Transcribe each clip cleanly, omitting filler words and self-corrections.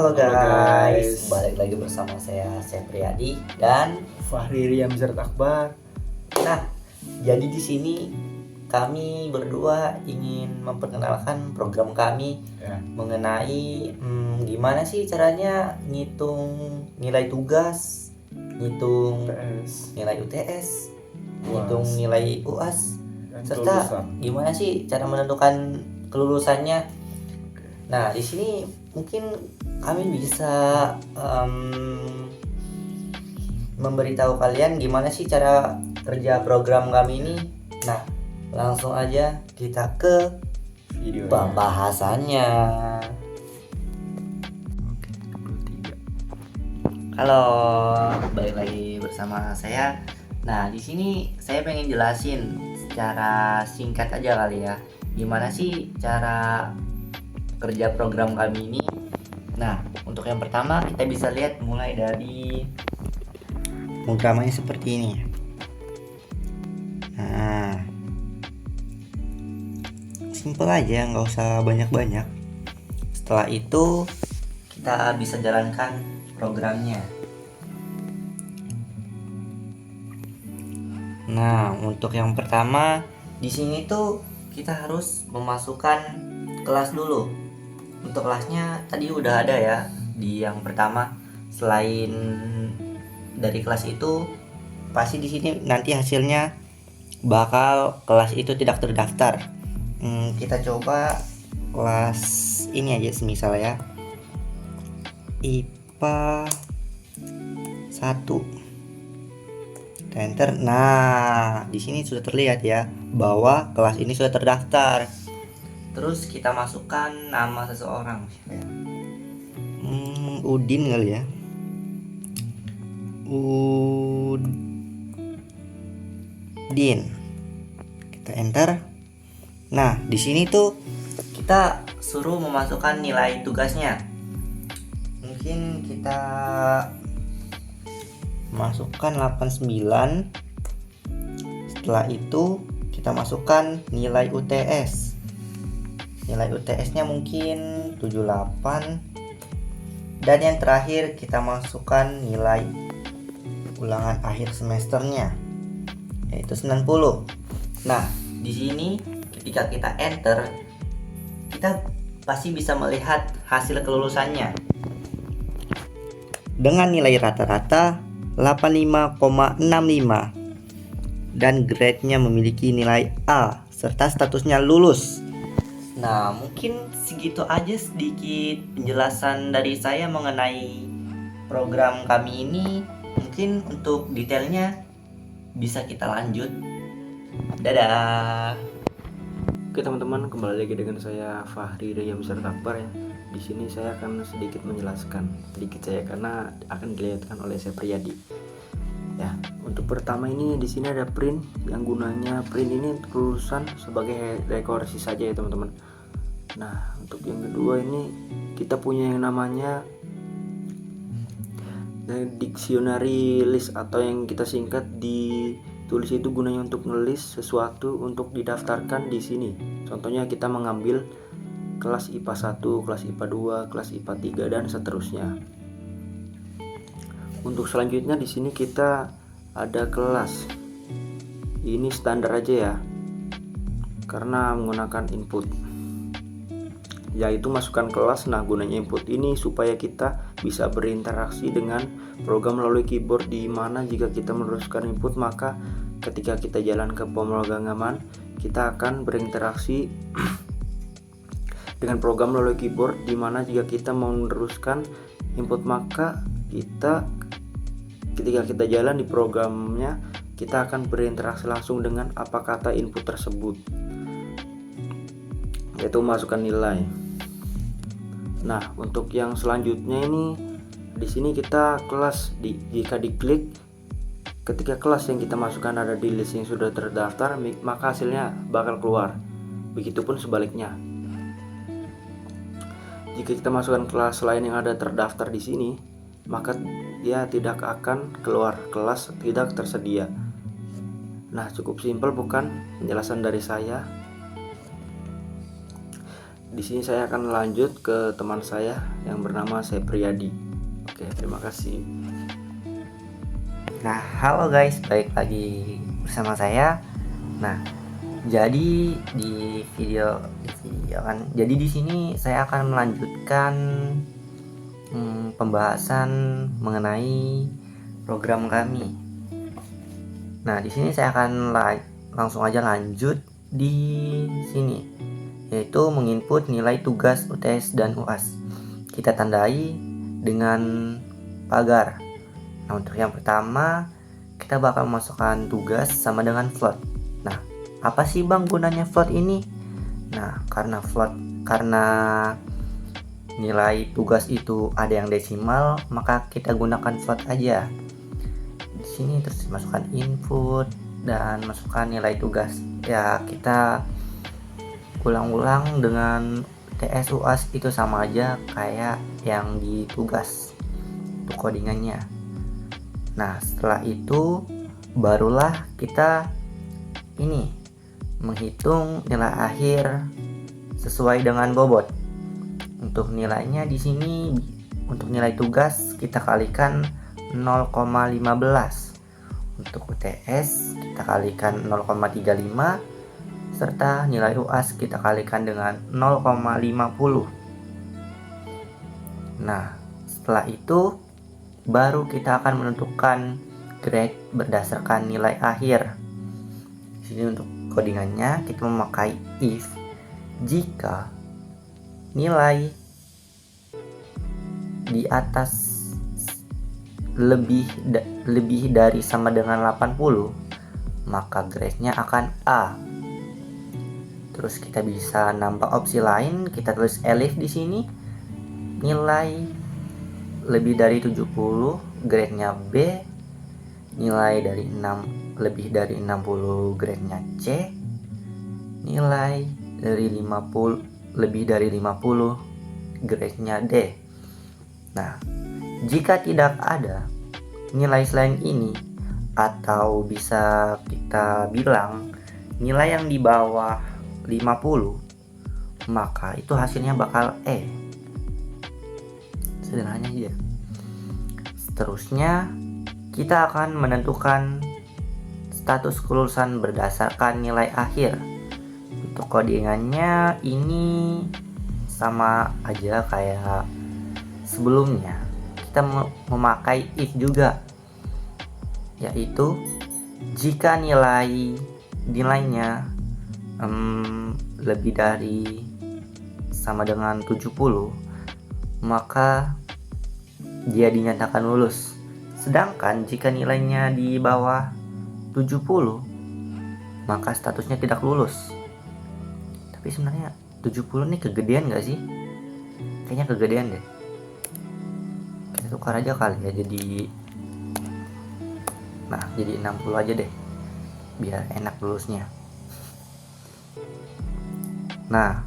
Halo Halo guys, guys. balik lagi bersama saya Sepriyadi dan Fahri Riyamzat Akbar. nah, jadi di sini kami berdua ingin memperkenalkan program kami Ya. mengenai gimana sih caranya ngitung nilai tugas, ngitung PS nilai UTS, UAS, ngitung nilai UAS, dan serta kelulusan. gimana sih cara menentukan kelulusannya. Nah, di sini mungkin kami bisa memberitahu kalian gimana sih cara kerja program kami ini. Nah, langsung aja kita ke Videonya. pembahasannya. Oke, 23. Halo, balik lagi bersama saya. Nah, di sini saya pengen jelasin secara singkat aja kali ya. Gimana sih cara kerja program kami ini? Nah, untuk yang pertama kita bisa lihat mulai dari programnya seperti ini. Nah, simple aja, nggak usah banyak-banyak. Setelah itu kita bisa jalankan programnya. Nah, untuk yang pertama di sini tuh kita harus memasukkan kelas dulu. Untuk kelasnya tadi udah ada ya di yang pertama. Selain dari kelas itu, pasti di sini nanti hasilnya bakal kelas itu tidak terdaftar. Kita coba kelas ini aja semisal ya, IPA 1. Kita enter. Nah, di sini sudah terlihat ya bahwa kelas ini sudah terdaftar. Terus kita masukkan nama seseorang. Udin kali ya. Udin. Kita enter. Nah, di sini tuh kita suruh memasukkan nilai tugasnya. Mungkin kita masukkan 89. Setelah itu kita masukkan nilai UTS. Nilai UTS-nya mungkin 78. Dan yang terakhir kita masukkan nilai ulangan akhir semesternya, yaitu 90. Nah, di sini ketika kita enter, kita pasti bisa melihat hasil kelulusannya. Dengan nilai rata-rata 85,65 dan grade-nya memiliki nilai A serta statusnya lulus. Nah, mungkin segitu aja sedikit penjelasan dari saya mengenai program kami ini. Mungkin untuk detailnya bisa kita lanjut. Dadah. Oke teman-teman, kembali lagi dengan saya Fahri Riyamzat Akbar ya. Di sini saya akan sedikit menjelaskan karena akan dilihatkan oleh Sepriyadi. Ya, untuk pertama ini di sini ada print yang gunanya print ini kelulusan sebagai rekoreksi saja ya teman-teman. Nah, untuk yang kedua ini kita punya yang namanya dictionary list atau yang kita singkat ditulis itu gunanya untuk ngelis sesuatu untuk didaftarkan di sini. Contohnya kita mengambil kelas IPA 1, kelas IPA 2, kelas IPA 3 dan seterusnya. Untuk selanjutnya di sini kita ada kelas. Ini standar aja ya. Karena menggunakan input, yaitu masukkan kelas. Nah, gunanya input ini supaya kita bisa berinteraksi dengan program melalui keyboard, di mana jika kita meneruskan input maka ketika kita jalan ke pemrograman kita akan berinteraksi dengan program melalui keyboard, di mana jika kita mau meneruskan input maka kita ketika kita jalan di programnya kita akan berinteraksi langsung dengan apa kata input tersebut, yaitu masukkan nilai. Nah, untuk yang selanjutnya ini di sini kita kelas jika diklik, ketika kelas yang kita masukkan ada di list yang sudah terdaftar maka hasilnya bakal keluar. Begitupun sebaliknya. Jika kita masukkan kelas lain yang ada terdaftar di sini, maka dia tidak akan keluar, kelas tidak tersedia. Nah, cukup simpel bukan penjelasan dari saya? di sini saya akan lanjut ke teman saya yang bernama Sepriyadi. Oke, terima kasih. Nah, halo guys, balik lagi bersama saya. Nah, jadi di video kan, jadi di sini saya akan melanjutkan pembahasan mengenai program kami. Nah, di sini saya akan langsung aja lanjut di sini, yaitu menginput nilai tugas UTS dan UAS. Kita tandai dengan pagar. Nah, untuk yang pertama kita bakal memasukkan tugas sama dengan float. Nah, apa sih Bang gunanya float ini? Nah, karena nilai tugas itu ada yang desimal, maka kita gunakan float aja. Di sini terus masukkan input dan masukkan nilai tugas. Ya, kita ulang-ulang dengan TS UAS itu sama aja kayak yang di tugas untuk codingannya. Nah, setelah itu barulah kita ini menghitung nilai akhir sesuai dengan bobot. Untuk nilainya di sini, untuk nilai tugas kita kalikan 0,15. Untuk UTS kita kalikan 0,35 serta nilai UAS kita kalikan dengan 0,50. Nah, setelah itu baru kita akan menentukan grade berdasarkan nilai akhir. Di sini untuk codingannya kita memakai if jika nilai di atas lebih dari sama dengan 80, maka grade-nya akan A. Terus kita bisa nambah opsi lain, kita tulis elif di sini. Nilai lebih dari 70, grade-nya B. Nilai dari 6 lebih dari 60, grade-nya C. Nilai dari 50 lebih dari 50, grade-nya D. Nah, jika tidak ada nilai selain ini, atau bisa kita bilang nilai yang di bawah 50, maka itu hasilnya bakal E. Sederhananya aja. Seterusnya kita akan menentukan status kelulusan berdasarkan nilai akhir. Untuk codingannya ini sama aja kayak sebelumnya. Kita memakai if juga, yaitu jika nilainya lebih dari sama dengan 70, maka dia dinyatakan lulus. Sedangkan jika nilainya di bawah 70, maka statusnya tidak lulus. Tapi sebenarnya 70 nih kegedean gak sih? Kayaknya kegedean deh. Kita tukar aja kali ya, jadi 60 aja deh, biar enak lulusnya. Nah,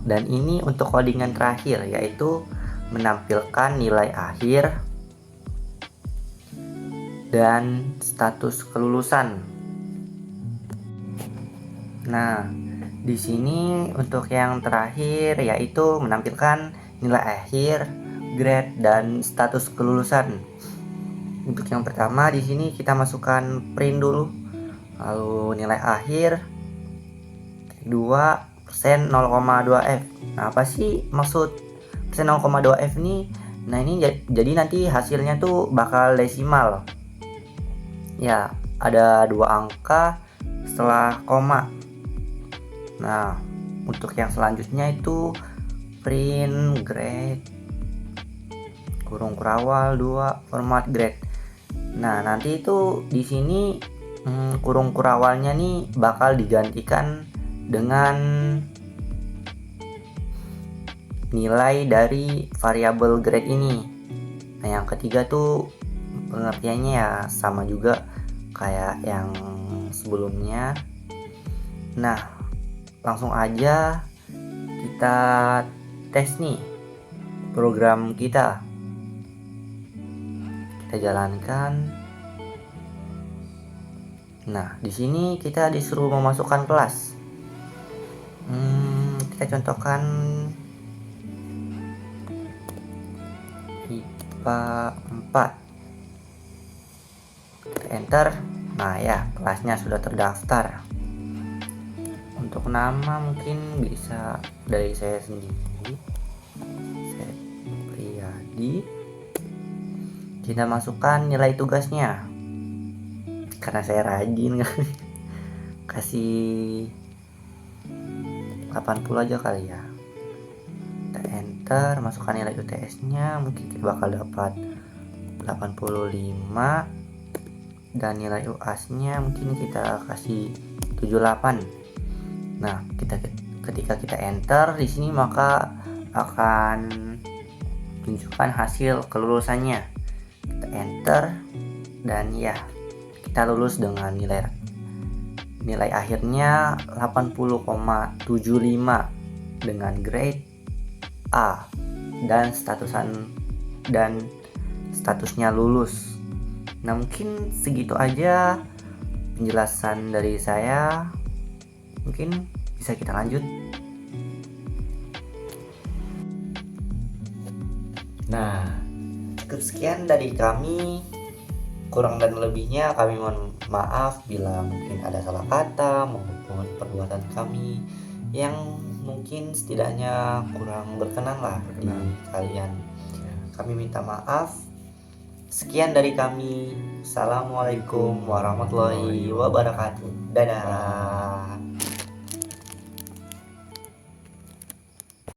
dan ini untuk codingan terakhir, yaitu menampilkan nilai akhir dan status kelulusan. Nah, di sini untuk yang terakhir yaitu menampilkan nilai akhir, grade, dan status kelulusan. Untuk yang pertama di sini kita masukkan print dulu, lalu nilai akhir 2 persen 0,2F. Nah, apa sih maksud persen 0,2F ini? Nah, ini jadi nanti hasilnya tuh bakal desimal. Ya, ada 2 angka setelah koma. Nah, untuk yang selanjutnya itu print grade kurung kurawal 2 format grade. Nah, nanti itu di sini kurung kurawalnya nih bakal digantikan dengan nilai dari variabel grade ini. Nah, yang ketiga tuh pengertiannya ya sama juga kayak yang sebelumnya. Nah, langsung aja kita tes nih program kita. Kita jalankan. Nah, di sini kita disuruh memasukkan kelas. kita contohkan IPA 4. Kita enter. Nah ya, kelasnya sudah terdaftar. Untuk nama mungkin bisa dari saya sendiri, saya Priyadi. Kita masukkan nilai tugasnya, karena saya rajin kasih 80 aja kali ya. Kita enter, masukkan nilai UTS-nya, mungkin kita bakal dapat 85, dan nilai UAS-nya mungkin kita kasih 78. Nah, ketika kita enter di sini maka akan tunjukkan hasil kelulusannya. Kita enter dan ya, kita lulus dengan nilai akhirnya 80,75 dengan grade A dan statusnya lulus. Nah, mungkin segitu aja penjelasan dari saya. Mungkin bisa kita lanjut. Nah, cukup sekian dari kami. Kurang dan lebihnya kami mohon maaf bila mungkin ada salah kata maupun perbuatan kami yang mungkin setidaknya kurang berkenan lah di kalian. Kami minta maaf. Sekian dari kami. Assalamualaikum warahmatullahi wabarakatuh. Dadah.